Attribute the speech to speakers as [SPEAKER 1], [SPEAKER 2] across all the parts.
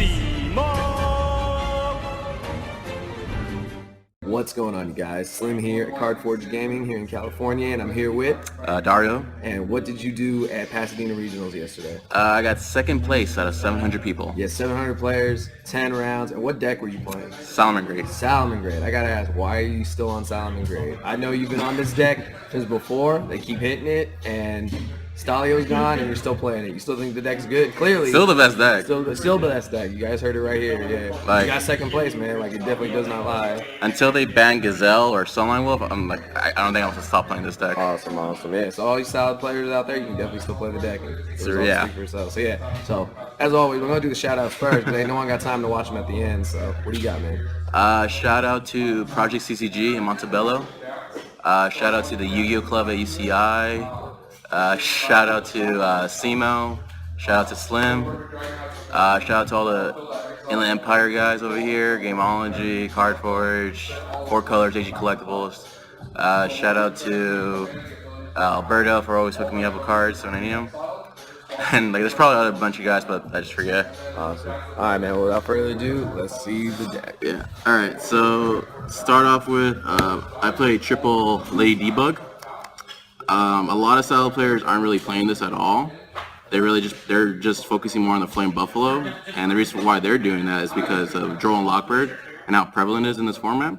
[SPEAKER 1] Cimoooooooo.
[SPEAKER 2] What's going on, you guys? Slim here at Card Forge Gaming here in California, and I'm here with
[SPEAKER 3] Dario.
[SPEAKER 2] And what did you do at Pasadena Regionals yesterday?
[SPEAKER 3] I got second place out of 700 people.
[SPEAKER 2] Yeah, 700 players, 10 rounds. And what deck were you playing?
[SPEAKER 3] Salamangreat.
[SPEAKER 2] Salamangreat. I gotta ask, why are you still on Salamangreat? I know you've been on this deck since before. They keep hitting it, and Stalio's gone, and you're still playing it. You still think the deck's good? Clearly.
[SPEAKER 3] Still the best deck.
[SPEAKER 2] Still the best deck. You guys heard it right here. Yeah.
[SPEAKER 3] Like,
[SPEAKER 2] you got second place, man. Like, it definitely does not lie.
[SPEAKER 3] Until they ban Gazelle or Sunlight Wolf, I'm like, I don't think I'm gonna stop playing this deck.
[SPEAKER 2] Awesome. Yeah. So all you solid players out there, you can definitely still play the deck.
[SPEAKER 3] So, yeah.
[SPEAKER 2] Speak for yourself. So as always, we're gonna do the shout outs first, but ain't no one got time to watch them at the end. So what do you got, man?
[SPEAKER 3] Shout out to Project CCG in Montebello. Shout out to the Yu-Gi-Oh Club at UCI. Shout out to Simo. Shout out to Slim. Shout out to all the Inland Empire guys over here. Gameology, Card Forge, Four Colors, AG Collectibles. Shout out to Alberto for always hooking me up with cards when I need them. And like, there's probably a bunch of guys, but I just forget.
[SPEAKER 2] Awesome. All right, man. Well, without further ado, let's see the deck.
[SPEAKER 3] Yeah. All right. So start off with I play triple Lady Debug. A lot of Saddle players aren't really playing this at all. They're just focusing more on the Flame Buffalo, and the reason why they're doing that is because of Droll and Lockbird and how prevalent it is in this format.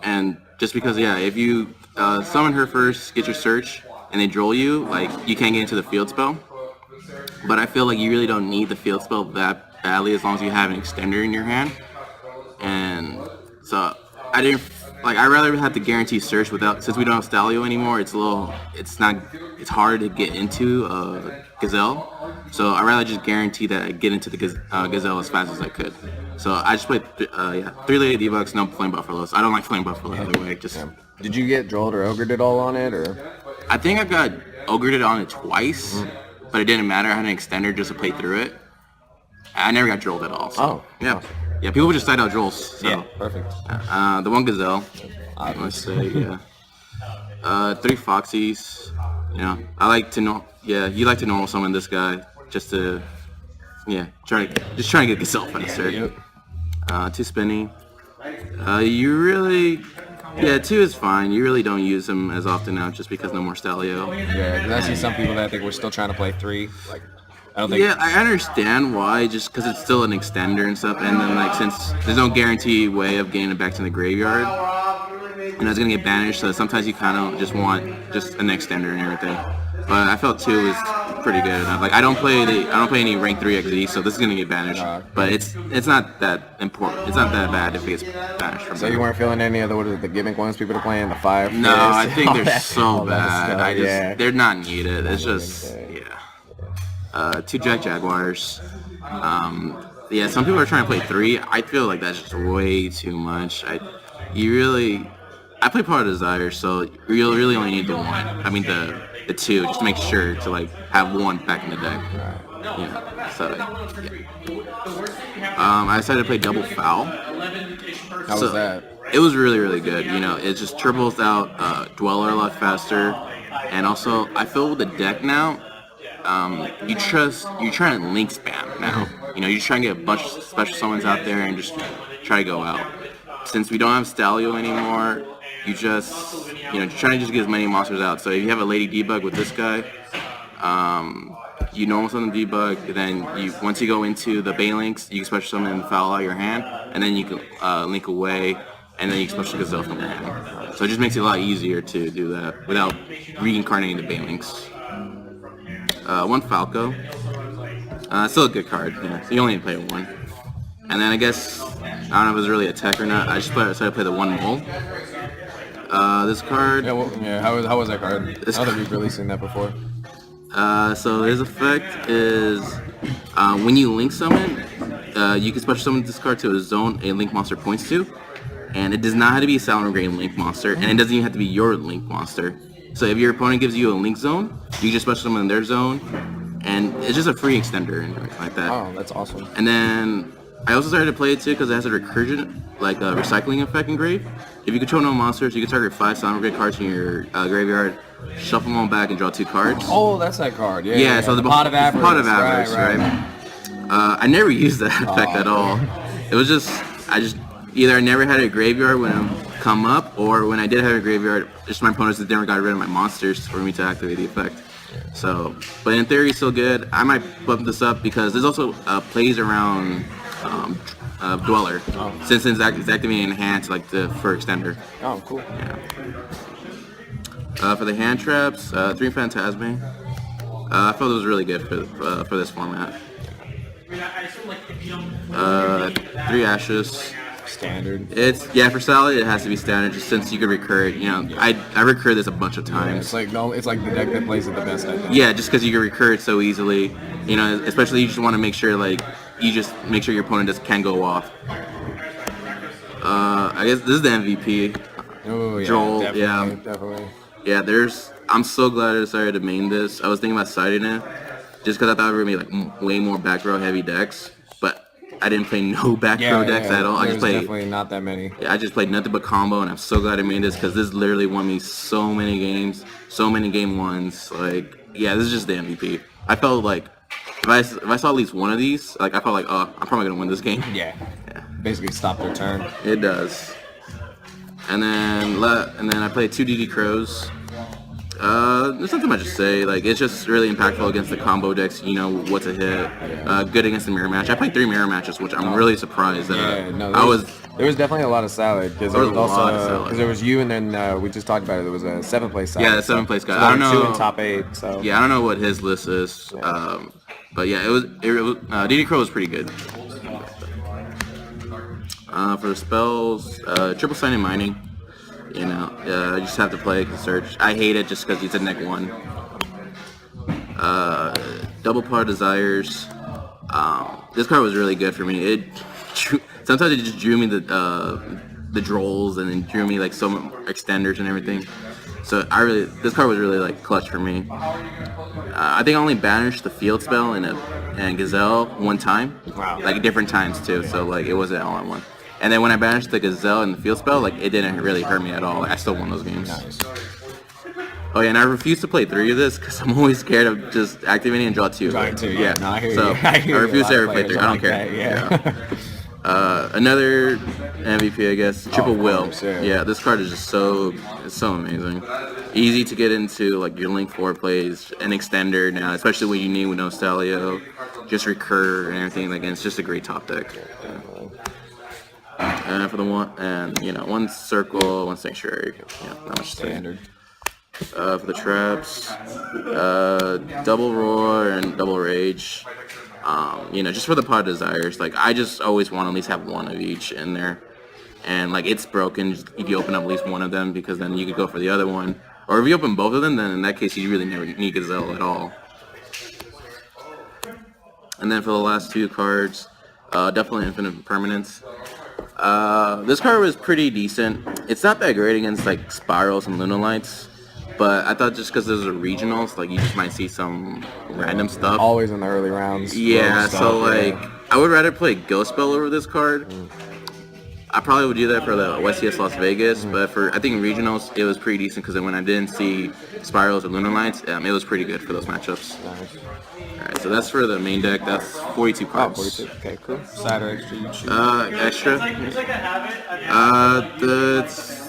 [SPEAKER 3] And just because, yeah, if you summon her first, get your search, and they Droll you, like, you can't get into the field spell. But I feel like you really don't need the field spell that badly as long as you have an extender in your hand. And so I'd rather have to guarantee search since we don't have Stalio anymore. It's hard to get into Gazelle. So I'd rather just guarantee that I get into the Gazelle as fast as I could. So I just played 3 Lady Debugs, no Flame Buffaloes. I don't like Flame Buffalo either way.
[SPEAKER 2] Did you get Drolled or Ogred it all on it, or?
[SPEAKER 3] I think I got Ogred it on it twice, but it didn't matter. I had an extender just to play through it. I never got Drolled at all. So,
[SPEAKER 2] oh,
[SPEAKER 3] yeah.
[SPEAKER 2] Awesome.
[SPEAKER 3] Yeah, people just cite out Drolls. So.
[SPEAKER 2] Yeah, perfect.
[SPEAKER 3] The one Gazelle, let's say, yeah. 3 Foxies. You know, I like to know. Yeah, you like to normal summon this guy just to, try to get Gazelle faster.
[SPEAKER 2] Yep.
[SPEAKER 3] 2 Spinny. You really, 2 is fine. You really don't use him as often now just because no more Stalio.
[SPEAKER 2] Yeah, because I see some people that think we're still trying to play 3. Like, I don't think.
[SPEAKER 3] Yeah, I understand why, just because it's still an extender and stuff, and then like since there's no guarantee way of getting it back to the graveyard, and it's gonna get banished, so sometimes you kind of just want just an extender and everything. But I felt 2 was pretty good enough. Like I don't play any rank 3 XZ, so this is gonna get banished. But it's not that important. It's not that bad if it gets banished from.
[SPEAKER 2] So you weren't feeling any of the gimmick ones people are playing, the fire?
[SPEAKER 3] No, I think they're so bad. They're not needed. It's just 2 Jaguars. Some people are trying to play 3. I feel like that's just way too much. I play Power of Desire, so you really only need the 1. I mean the 2, just to make sure to like have 1 back in the deck. I decided to play Double Foul.
[SPEAKER 2] How was that?
[SPEAKER 3] It was really, really good. You know, it just triples out Dweller a lot faster, and also I feel with the deck now. You're trying to link spam now. You know, you're trying to get a bunch of special summons out there and just try to go out. Since we don't have Stalio anymore, you're trying to just get as many monsters out. So if you have a Lady Debug with this guy, you normal summon the Debug, then once you go into the Banelinks, you can special summon and foul out your hand, and then you can link away, and then you can special Gazelle from your hand. So it just makes it a lot easier to do that without reincarnating the Banelinks. 1 Falco. Still a good card. So you only need to play 1. And then I guess, I don't know if it was really a tech or not, I just decided to play the 1 Mole. This card...
[SPEAKER 2] How was that card? I don't think we've really seen that before.
[SPEAKER 3] So his effect is, when you link summon, you can special summon this card to a zone a link monster points to. And it does not have to be a Salamangreat link monster, and it doesn't even have to be your link monster. So if your opponent gives you a link zone, you just special summon in their zone, and it's just a free extender and everything like that.
[SPEAKER 2] Oh, that's awesome.
[SPEAKER 3] And then I also started to play it too because it has a recursion, like a recycling effect in grave. If you control no monsters, you can target 5 Salamangreat cards in your graveyard, shuffle them all back, and draw 2 cards.
[SPEAKER 2] Oh, that's that card.
[SPEAKER 3] Yeah. So the
[SPEAKER 2] Pot of Avarice.
[SPEAKER 3] Right. I never used that effect at all. It was just either I never had a graveyard when I come up, or when I did have a graveyard, just my opponents that never got rid of my monsters for me to activate the effect. So, but in theory, still good. I might bump this up because there's also plays around Dweller, since it's activating enhance like for extender.
[SPEAKER 2] Oh, cool.
[SPEAKER 3] Yeah. For the hand traps, 3 Phantasme. I felt it was really good for this format. 3 Ashes.
[SPEAKER 2] Standard.
[SPEAKER 3] For Sally it has to be standard, just since you could recur it. You know, I recur this a bunch of times.
[SPEAKER 2] It's like the deck that plays it the best, I think.
[SPEAKER 3] Yeah, just because you can recur it so easily. You know, especially you just want to make sure your opponent just can't go off. I guess this is the MVP.
[SPEAKER 2] Oh yeah,
[SPEAKER 3] Joel,
[SPEAKER 2] definitely.
[SPEAKER 3] Yeah, I'm so glad I decided to main this. I was thinking about siding it, just because I thought it would be like way more back row heavy decks, but I didn't play no back row decks at all. I just played
[SPEAKER 2] definitely not that many.
[SPEAKER 3] Yeah, I just played nothing but combo, and I'm so glad I made this because this literally won me so many games, so many game ones. Like, yeah, this is just the MVP. I felt like if I saw at least one of these, like I felt like, oh, I'm probably gonna win this game.
[SPEAKER 2] Yeah. Basically, stop their turn.
[SPEAKER 3] It does. And then I played 2 DD Crows. There's nothing much to say. Like, it's just really impactful against the combo decks. You know what to hit. Good against the mirror match. I played 3 mirror matches, which I'm really surprised that
[SPEAKER 2] there was definitely a lot of salad because there was you, and then we just talked about it. There was a 7th place salad.
[SPEAKER 3] Yeah, the 7th place guy.
[SPEAKER 2] So
[SPEAKER 3] I don't know.
[SPEAKER 2] 2 in top 8. So
[SPEAKER 3] yeah, I don't know what his list is. But yeah, it was DD Crow was pretty good. For the spells, triple signing mining. You know, I just have to play Search. I hate it just because it's a neck 1. Double Par Desires. This card was really good for me. Sometimes it just drew me the Drolls, and then drew me like some extenders and everything. So this card was really like clutch for me. I think I only banished the field spell and Gazelle one time.
[SPEAKER 2] Wow.
[SPEAKER 3] Like different times too. So like it wasn't all in one. And then when I banished the Gazelle and the field spell, like it didn't really hurt me at all. Like, I still won those games.
[SPEAKER 2] Nice.
[SPEAKER 3] Oh yeah, and I refuse to play 3 of this because I'm always scared of just activating and draw 2.
[SPEAKER 2] Drawing 2, yeah. No, I hear
[SPEAKER 3] so
[SPEAKER 2] you.
[SPEAKER 3] I refuse to ever play 3. I don't care.
[SPEAKER 2] That, yeah.
[SPEAKER 3] Another MVP, I guess. Triple Will.
[SPEAKER 2] Sure.
[SPEAKER 3] Yeah, this card is just so amazing. Easy to get into like your Link 4 plays, an extender now, especially when you need with no Stalio. Just recur and everything. Like, and it's just a great top deck. And for the one circle, one sanctuary. Yeah, not much
[SPEAKER 2] Standard.
[SPEAKER 3] For the traps, double roar and double rage. Just for the pot desires. Like, I just always want to at least have one of each in there. And like, it's broken if you open up at least one of them, because then you could go for the other one. Or if you open both of them, then in that case you really never need Gazelle at all. And then for the last 2 cards, definitely Infinite Permanence. This card was pretty decent. It's not that great against like Spirals and Lunalights, but I thought just because those are regionals, like you just might see some random stuff.
[SPEAKER 2] Always in the early rounds.
[SPEAKER 3] Yeah, so like I would rather play Ghost Spell over this card. I probably would do that for the YCS Las Vegas, but I think regionals it was pretty decent because when I didn't see Spirals or Lunalights, it was pretty good for those matchups.
[SPEAKER 2] Nice.
[SPEAKER 3] Alright, so that's for the main deck. That's 42 cards.
[SPEAKER 2] 42. Okay, cool. Side or extra you choose?
[SPEAKER 3] Extra.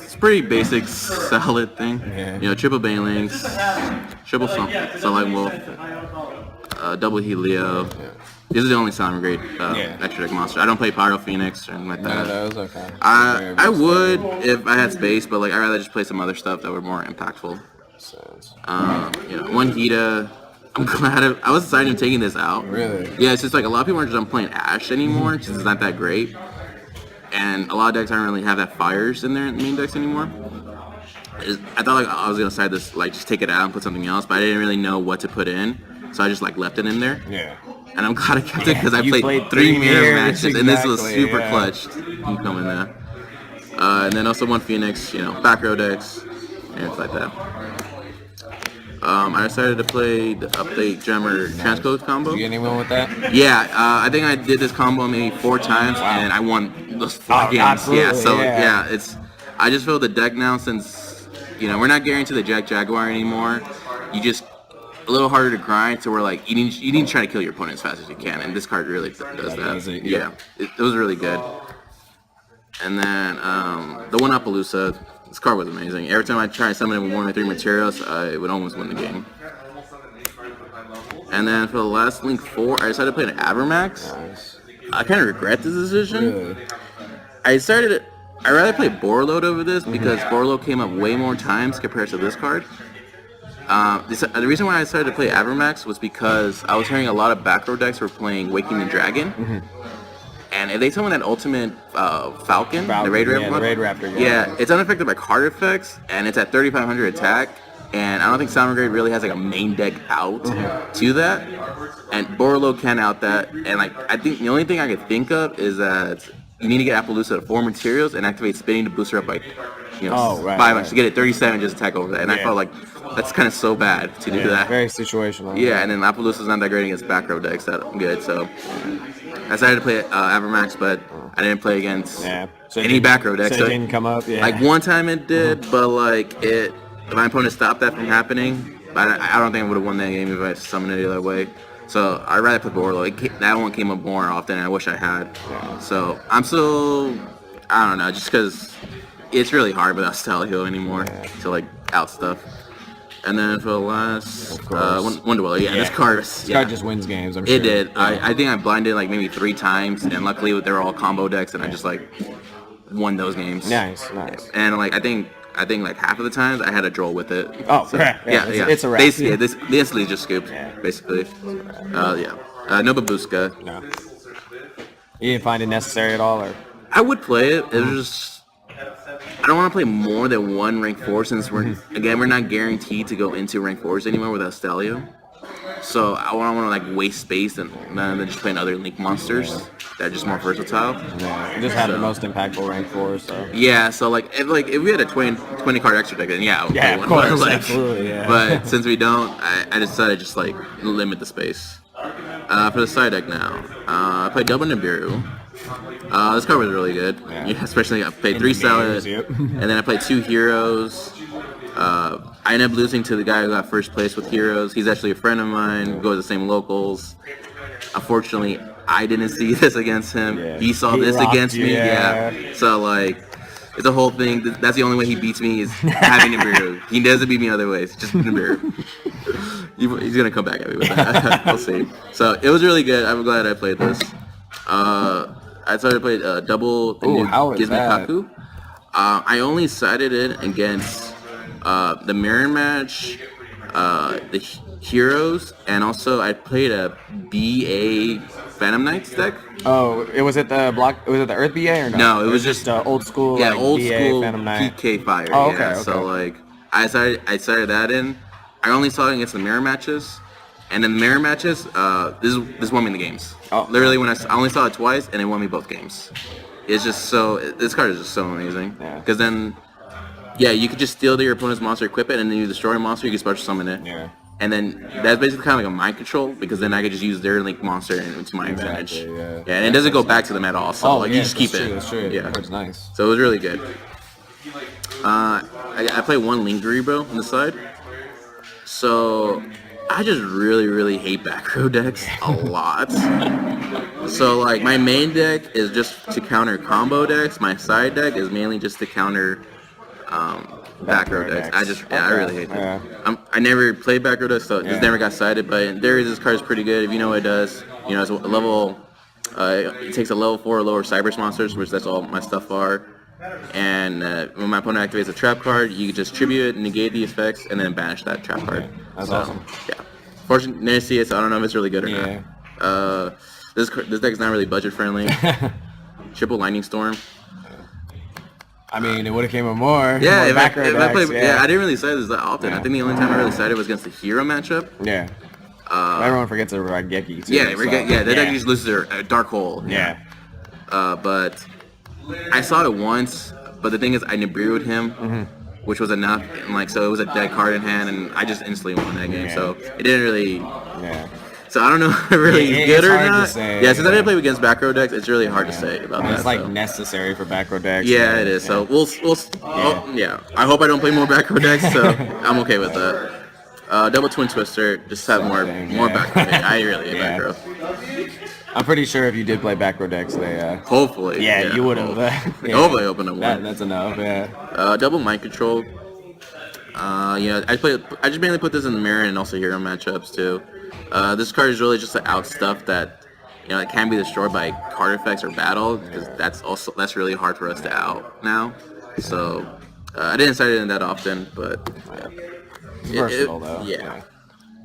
[SPEAKER 3] It's pretty basic salad thing.
[SPEAKER 2] Yeah.
[SPEAKER 3] Triple Banelings, triple Sunlight Wolf, double Helio.
[SPEAKER 2] Yeah.
[SPEAKER 3] This is the only Salamangreat extra deck monster. I don't play Pyro Phoenix or anything like that.
[SPEAKER 2] No, that was okay.
[SPEAKER 3] I would if I had space, but like I'd rather just play some other stuff that were more impactful. One Hita. I'm glad I was excited of taking this out.
[SPEAKER 2] Really?
[SPEAKER 3] Yeah, it's just like a lot of people aren't just playing Ash anymore because it's not that great. And a lot of decks aren't really have that fires in their main decks anymore. I thought like I was gonna side this, like just take it out and put something else, but I didn't really know what to put in, so I just like left it in there.
[SPEAKER 2] Yeah.
[SPEAKER 3] And I'm glad I kept it because I played 3 mirror matches, and this was super clutch. You come in there. And then also one Phoenix, back row decks, and it's like that. I decided to play the update Gemmer transcode combo.
[SPEAKER 2] You get anyone with that?
[SPEAKER 3] Yeah, I think I did this combo maybe 4 times, and I won those 4 games.
[SPEAKER 2] Absolutely,
[SPEAKER 3] yeah, so I just feel the deck now, since we're not guaranteed the Jaguar anymore. You just a little harder to grind, so we're like you need to try to kill your opponent as fast as you can, and this card really does that. Yeah, it was really good. And then the one Appaloosa, this card was amazing. Every time I try to summon it with 1 or 3 materials, I would almost win the game. And then for the last Link 4, I decided to play an Avermax.
[SPEAKER 2] Nice.
[SPEAKER 3] I kind of regret this decision.
[SPEAKER 2] Really?
[SPEAKER 3] I'd rather play Borreload over this because Borreload came up way more times compared to this card. The reason why I decided to play Avermax was because I was hearing a lot of back row decks were playing Waking the Dragon. And if they summon that ultimate Falcon, the Raid Raptor, yeah, it's unaffected by card effects, and it's at 3,500 attack. And I don't think Salamangreat really has like a main deck out to that. And Borreload can out that. And like I think the only thing I could think of is that you need to get Appaloosa to 4 materials and activate spinning to boost her up by 5 to get it 37 just attack over that. And I felt like that's kind of so bad to do that.
[SPEAKER 2] Very situational.
[SPEAKER 3] Yeah, and then Appaloosa's not that great against back row decks that good. So I decided to play Avermax, but I didn't play against any back row decks.
[SPEAKER 2] So it didn't come up. Yeah.
[SPEAKER 3] Like one time it did, but like my opponent stopped that from happening. But I don't think I would have won that game if I summoned it the other way. So I'd rather play Borreload. That one came up more often, and I wish I had. So I'm still, I don't know, just because it's really hard without SlimYGO anymore to like out stuff. And then for the last one Dweller, this card
[SPEAKER 2] just wins games. I'm sure.
[SPEAKER 3] It did. I think I blinded like maybe 3 times, and luckily they were all combo decks, and I just like won those games.
[SPEAKER 2] Nice.
[SPEAKER 3] And like I think like half of the times I had a draw with it.
[SPEAKER 2] Oh, so, it's a wrap.
[SPEAKER 3] They instantly just scooped, basically. No Babushka.
[SPEAKER 2] No. You didn't find it necessary at all, or?
[SPEAKER 3] I would play it. It was just I don't want to play more than 1 rank 4 since we're not guaranteed to go into rank 4s anymore without SlimYGO. So I don't want to like waste space and then just playing other Link monsters that are just more versatile.
[SPEAKER 2] Yeah, it just had the most impactful rank 4, so.
[SPEAKER 3] Yeah, so like if we had a 20 card extra deck, then I would play one.
[SPEAKER 2] Of course,
[SPEAKER 3] like,
[SPEAKER 2] absolutely, yeah.
[SPEAKER 3] But since we don't, I decided to just like limit the space. For the side deck now, I played Double Nibiru. This card was really good. Especially I played 3 Salad, and then I played 2 Heroes. I ended up losing to the guy who got first place with Heroes. He's actually a friend of mine. We go to the same locals. Unfortunately, I didn't see this against him. He saw this against me. So like, it's a whole thing. That's the only way he beats me is having Nibiru. He doesn't beat me other ways. Just Nibiru. He's gonna come back at me with that. We'll see. So it was really good. I'm glad I played this. I started to play double the new Gizmo. I only sided it against the mirror match, the Heroes, and also I played a BA Phantom Knights deck.
[SPEAKER 2] Oh, was it the Earth BA or no?
[SPEAKER 3] No, it was just
[SPEAKER 2] old school.
[SPEAKER 3] Yeah,
[SPEAKER 2] like
[SPEAKER 3] old
[SPEAKER 2] BA,
[SPEAKER 3] school
[SPEAKER 2] Phantom Knight.
[SPEAKER 3] PK Fire.
[SPEAKER 2] Oh, okay.
[SPEAKER 3] So like, I started that in. I only saw it against the mirror matches, and in the mirror matches, this won me the games. Oh, literally, when I only saw it twice, and it won me both games. It's just so. This card is just so amazing.
[SPEAKER 2] Yeah.
[SPEAKER 3] Because then, you could just steal your opponent's monster, equip it, and then you destroy a monster. You can special summon it.
[SPEAKER 2] Yeah.
[SPEAKER 3] And then that's basically kind of like a mind control because then I could just use their Link monster into my advantage. Yeah, and it doesn't go back to them at all. So you just keep it.
[SPEAKER 2] That's true. Yeah, it's nice.
[SPEAKER 3] So it was really good. I play 1 Link Cerebro on the side. So I just really hate back row decks a lot. So like my main deck is just to counter combo decks. My side deck is mainly just to counter back row decks. I really hate that. I never played back row decks, so it just never got sided. But this card is pretty good if you know what it does. It's a level. It takes a level 4 or lower Cyberse monsters, which that's all my stuff are. And when my opponent activates a trap card, you just tribute it, negate the effects, and then banish that trap card.
[SPEAKER 2] That's awesome.
[SPEAKER 3] Yeah. Fortunately, never see it, so I don't know if it's really good or not. This deck is not really budget friendly. Triple Lightning Storm.
[SPEAKER 2] I mean, it would have came with more.
[SPEAKER 3] Yeah,
[SPEAKER 2] more
[SPEAKER 3] if I
[SPEAKER 2] decks,
[SPEAKER 3] played, I didn't really side this that often. I think the only time I really sided was against the hero matchup.
[SPEAKER 2] Yeah. Everyone forgets about Raigeki too.
[SPEAKER 3] That deck just loses their Dark Hole.
[SPEAKER 2] Yeah.
[SPEAKER 3] But I saw it once, but the thing is, I Nibiru'd him, which was enough, and so it was a dead card in hand, and I just instantly won that game. So it didn't really.
[SPEAKER 2] Yeah.
[SPEAKER 3] So I don't know if it really is good or not.
[SPEAKER 2] Say,
[SPEAKER 3] since I didn't play against back row decks, it's really hard to say about that.
[SPEAKER 2] It's like necessary for back row decks.
[SPEAKER 3] Yeah, it is. So we'll I hope I don't play more back row decks, so I'm okay with that. Double twin twister, just have more
[SPEAKER 2] yeah.
[SPEAKER 3] back row. I really hate
[SPEAKER 2] Yeah.
[SPEAKER 3] back row.
[SPEAKER 2] I'm pretty sure if you did play back row decks, they
[SPEAKER 3] Hopefully.
[SPEAKER 2] yeah, you would have.
[SPEAKER 3] Hopefully open up one.
[SPEAKER 2] That's enough. Yeah.
[SPEAKER 3] Double mind control. Yeah, I just mainly put this in the mirror and also hero matchups too. This card is really just to out stuff that it can be destroyed by card effects or battle, because that's really hard for us to out now. So I didn't cite it in that often, but
[SPEAKER 2] Versatile though.
[SPEAKER 3] Yeah.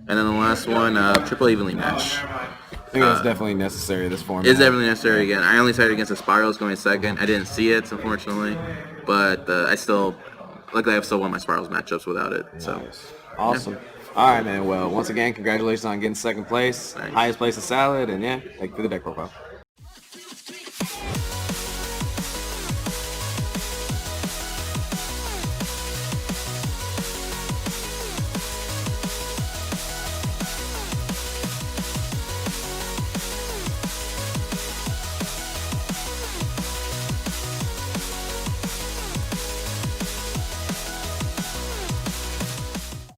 [SPEAKER 3] And then the last one, triple evenly match.
[SPEAKER 2] I think it's definitely necessary this format.
[SPEAKER 3] It's definitely necessary again. I only cited against the spirals going second. I didn't see it, unfortunately, but luckily I've still won my spirals matchups without it. So
[SPEAKER 2] Nice. Awesome. All right, man. Well, once again, congratulations on getting second place, highest place in Salad, and yeah, thank you for the deck profile.